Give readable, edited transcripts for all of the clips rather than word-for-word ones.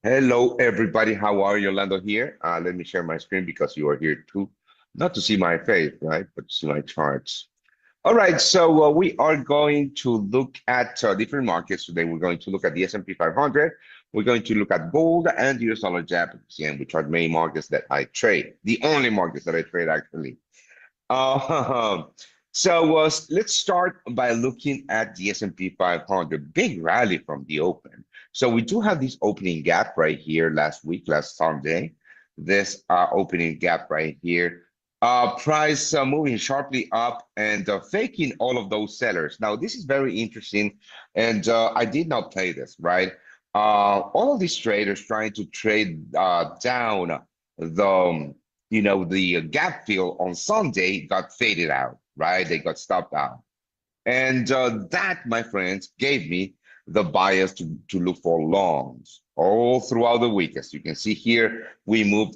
Hello, everybody. How are you? Orlando here. Let me share my screen because you are here too. Not to see my face, right? But to see my charts. All right. So we are going to look at different markets today. We're going to look at the S&P 500. We're going to look at gold and US dollar Japanese yen, which are the main markets that I trade. The only markets that I trade, actually. Uh, let's start by looking at the S&P 500. Big rally from the open. So we do have this opening gap right here last week, last Sunday. This opening gap right here. Price moving sharply up and faking all of those sellers. Now, this is very interesting, and I did not play this, right? All of these traders trying to trade down the the gap fill on Sunday got faded out, right? They got stopped out. And that, my friends, gave me the bias to look for longs all throughout the week. As you can see here, we moved,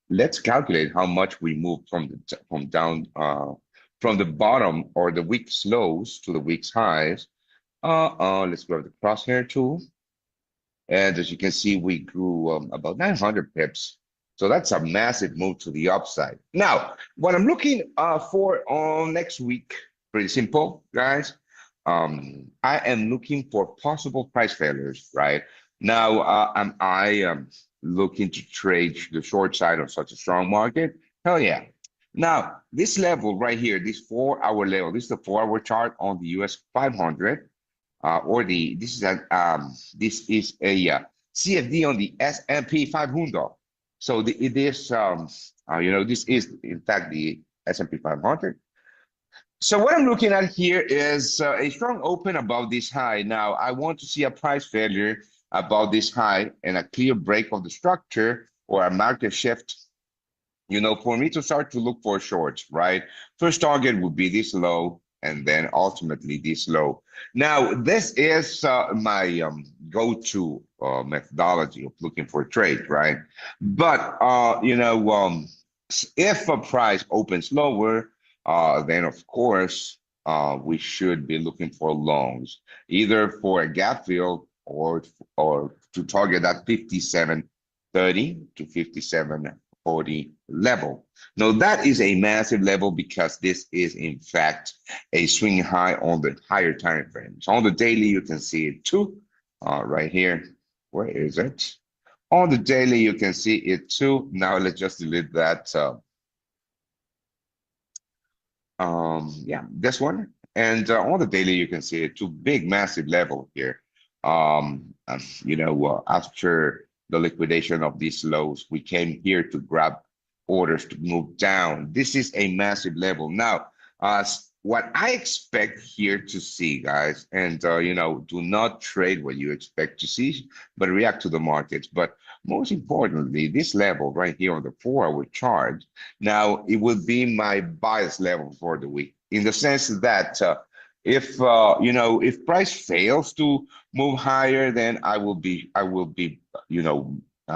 let's calculate how much we moved from down from the bottom or the week's lows to the week's highs. Let's grab the crosshair tool. And as you can see, we grew about 900 pips. So that's a massive move to the upside. Now, what I'm looking for on next week, pretty simple, guys. I am looking for possible price failures, right? Now, am I looking to trade the short side of such a strong market? Hell yeah. Now, this level right here, this 4-hour level, this is the 4-hour chart on the US 500 or the this is a CFD on the S&P 500. So it is this is in fact the S&P 500. So what I'm looking at here is a strong open above this high. Now I want to see a price failure above this high and a clear break of the structure or a market shift. For me to start to look for shorts, right? First target would be this low and then ultimately this low. Now, this is my go-to methodology of looking for a trade, right? But, if a price opens lower, then of course, we should be looking for longs, either for a gap fill or to target that 57.30 to 57.40 level. Now that is a massive level because this is in fact a swing high on the higher time frame. So on the daily, you can see it too, right here. Where is it? On the daily, you can see it too. Now let's just delete that. Yeah, this one. And on the daily, you can see it too. Big, massive level here. After the liquidation of these lows, we came here to grab orders to move down. This is a massive level. Now, what I expect here to see, guys, and do not trade what you expect to see, but react to the markets. But most importantly, this level right here on the 4-hour chart, now it will be my bias level for the week in the sense that if price fails to move higher, then I will be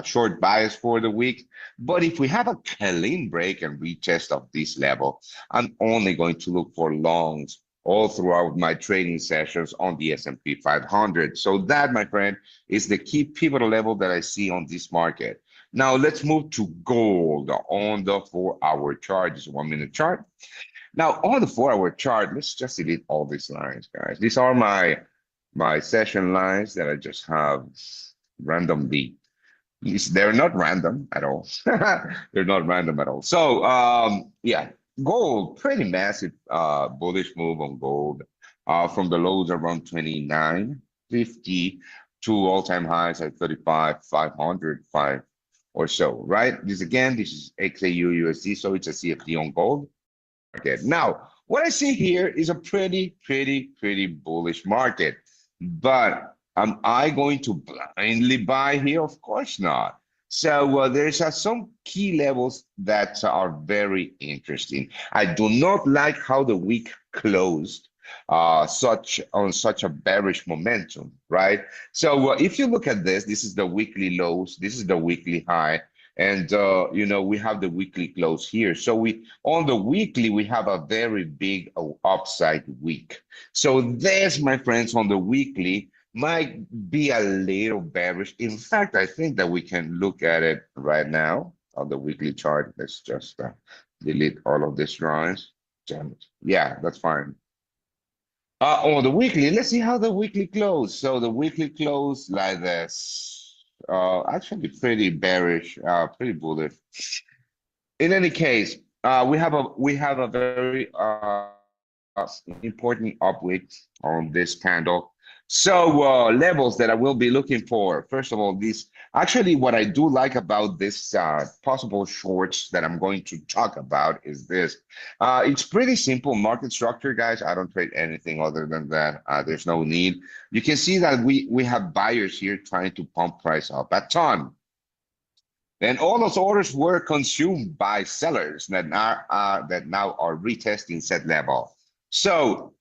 short bias for the week. But if we have a clean break and retest of this level, I'm only going to look for longs all throughout my trading sessions on the S&P 500. So that, my friend, is the key pivotal level that I see on this market. Now let's move to gold on the 4-hour chart. This 1-minute chart. Now on the 4-hour chart, let's just delete all these lines, guys. These are my session lines that I just have randomly. They're not random at all. They're not random at all. So yeah, gold, pretty massive bullish move on gold from the lows around 29.50 to all-time highs at 35,500 or so, right? This is XAU USD, so it's a CFD on gold market. Now, what I see here is a pretty bullish market. But am I going to blindly buy here? Of course not. So there's some key levels that are very interesting. I do not like how the week closed such a bearish momentum, right? So if you look at this is the weekly lows, this is the weekly high, and we have the weekly close here. So we on the weekly we have a very big upside week. So this, my friends, on the weekly, might be a little bearish. In fact, I think that we can look at it right now on the weekly chart. Let's just delete all of these drawings. Damn it. Yeah, that's fine. On the weekly, let's see how the weekly close. So the weekly close like this. Actually pretty bearish, pretty bullish. In any case, we have a very important upward on this candle. So levels that I will be looking for. First of all, this actually what I do like about this possible shorts that I'm going to talk about is this. It's pretty simple market structure, guys. I don't trade anything other than that. There's no need. You can see that we have buyers here trying to pump price up a ton. Then all those orders were consumed by sellers that now are retesting said level. So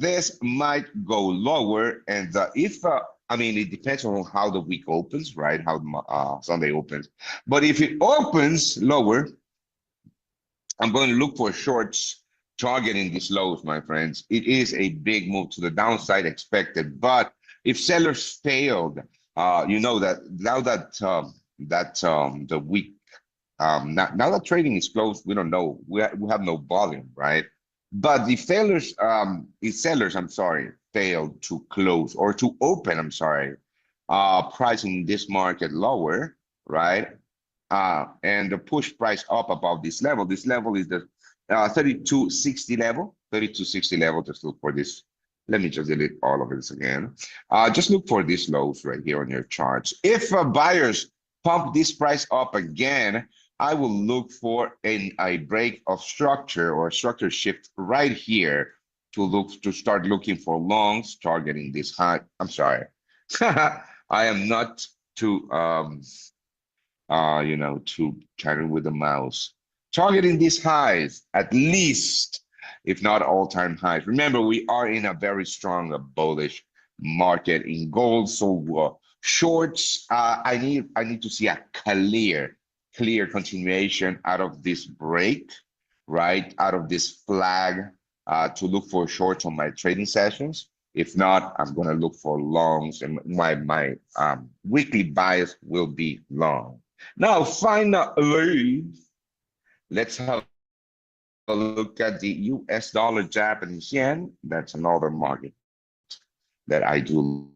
this might go lower, and if I mean it depends on how the week opens, right? How Sunday opens. But if it opens lower, I'm going to look for shorts targeting these lows, my friends. It is a big move to the downside expected, but if sellers failed, you know that now that the week now that trading is closed, we don't know. We have no volume, right? But the failures, if sellers, I'm sorry, failed to close or to open, I'm sorry, pricing this market lower, right? And the push price up above this level. This level is the 3260 level, 3260 level. Just look for this. Let me just delete all of this again. Just look for these lows right here on your charts. If buyers pump this price up again, I will look for a break of structure or structure shift right here to start looking for longs targeting this high. I'm sorry. I am not too to target with the mouse. Targeting these highs, at least, if not all-time highs. Remember, we are in a very strong bullish market in gold. So shorts, I need to see a clear continuation out of this break, right? Out of this flag to look for shorts on my trading sessions. If not, I'm going to look for longs, and my weekly bias will be long. Now, finally, let's have a look at the US dollar Japanese yen. That's another market that I do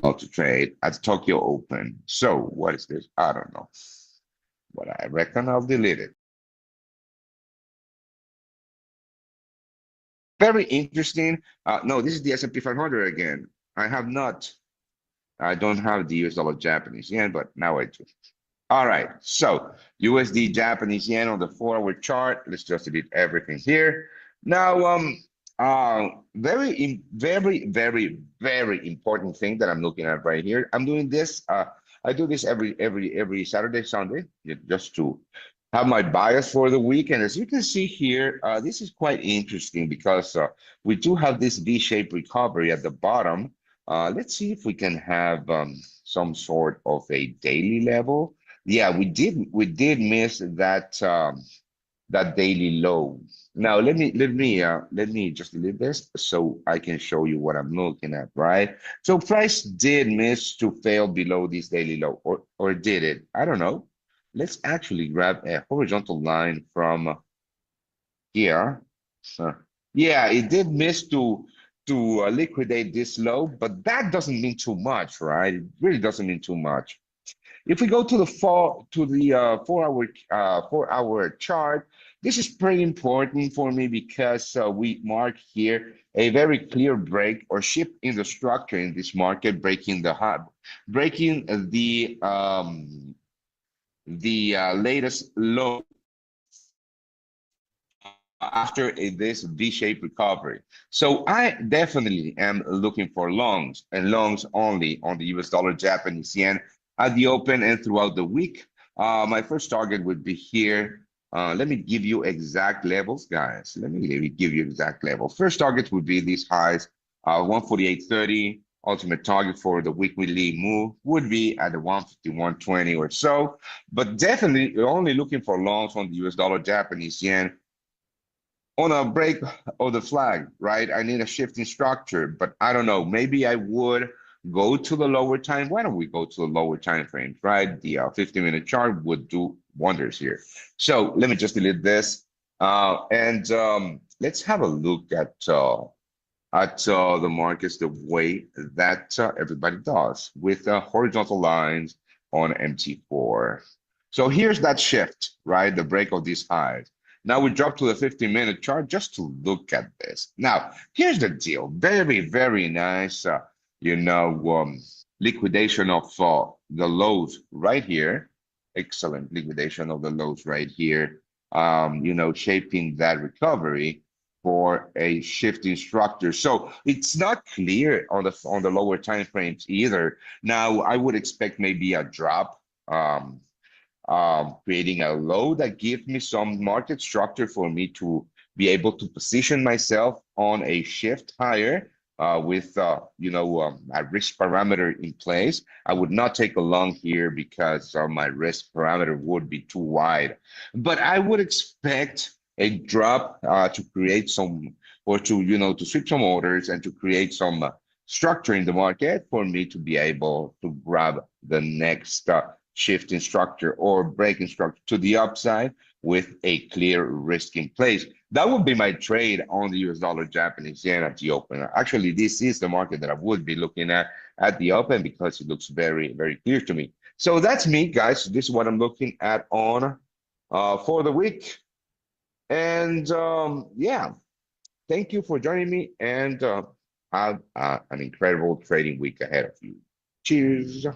love to trade at Tokyo Open. So what is this? I don't know, but I reckon I'll delete it. Very interesting. No, this is the S&P 500 again. I don't have the US dollar Japanese yen, but now I do. All right, so USD Japanese yen on the 4-hour chart. Let's just delete everything here. Now, very, very important thing that I'm looking at right here. I'm doing this. I do this every Saturday, Sunday, just to have my bias for the week. And as you can see here, this is quite interesting because we do have this V-shaped recovery at the bottom. Let's see if we can have some sort of a daily level. Yeah, we did miss that that daily low. Now let me just delete this so I can show you what I'm looking at, right? So price did miss to fail below this daily low, or did it? I don't know. Let's actually grab a horizontal line from here. Yeah, it did miss to liquidate this low, but that doesn't mean too much, right? It really doesn't mean too much. If we go to the 4-hour chart, this is pretty important for me because we mark here a very clear break or shift in the structure in this market, breaking the latest low after this V-shaped recovery. So I definitely am looking for longs and longs only on the US dollar Japanese yen at the open and throughout the week. My first target would be here. Let me give you exact levels, guys. Let me give you exact level. First target would be these highs, 148.30. Ultimate target for the weekly move would be at the 151.20 or so. But definitely, you're only looking for longs on the US dollar Japanese yen on a break of the flag, right? I need a shifting structure, but I don't know. Maybe I would go to the lower time. Why don't we go to the lower time frames, right? The 50-minute chart would do wonders here. So let me just delete this. And let's have a look at the markets the way that everybody does with horizontal lines on MT4. So here's that shift, right? The break of these highs. Now we drop to the 15-minute chart just to look at this. Now, here's the deal. Very, very nice, you know, liquidation of the lows right here. Excellent liquidation of the lows right here. Shaping that recovery for a shifting structure. So it's not clear on the lower time frames either. Now I would expect maybe a drop, creating a low that gives me some market structure for me to be able to position myself on a shift higher with a risk parameter in place. I would not take a long here because my risk parameter would be too wide. But I would expect a drop to create some, or to sweep some orders and to create some structure in the market for me to be able to grab the next shift in structure or break in structure to the upside with a clear risk in place. That would be my trade on the US dollar Japanese yen at the open. Actually, this is the market that I would be looking at the open because it looks very, very clear to me. So that's me, guys. This is what I'm looking at on for the week. And yeah, thank you for joining me and have an incredible trading week ahead of you. Cheers.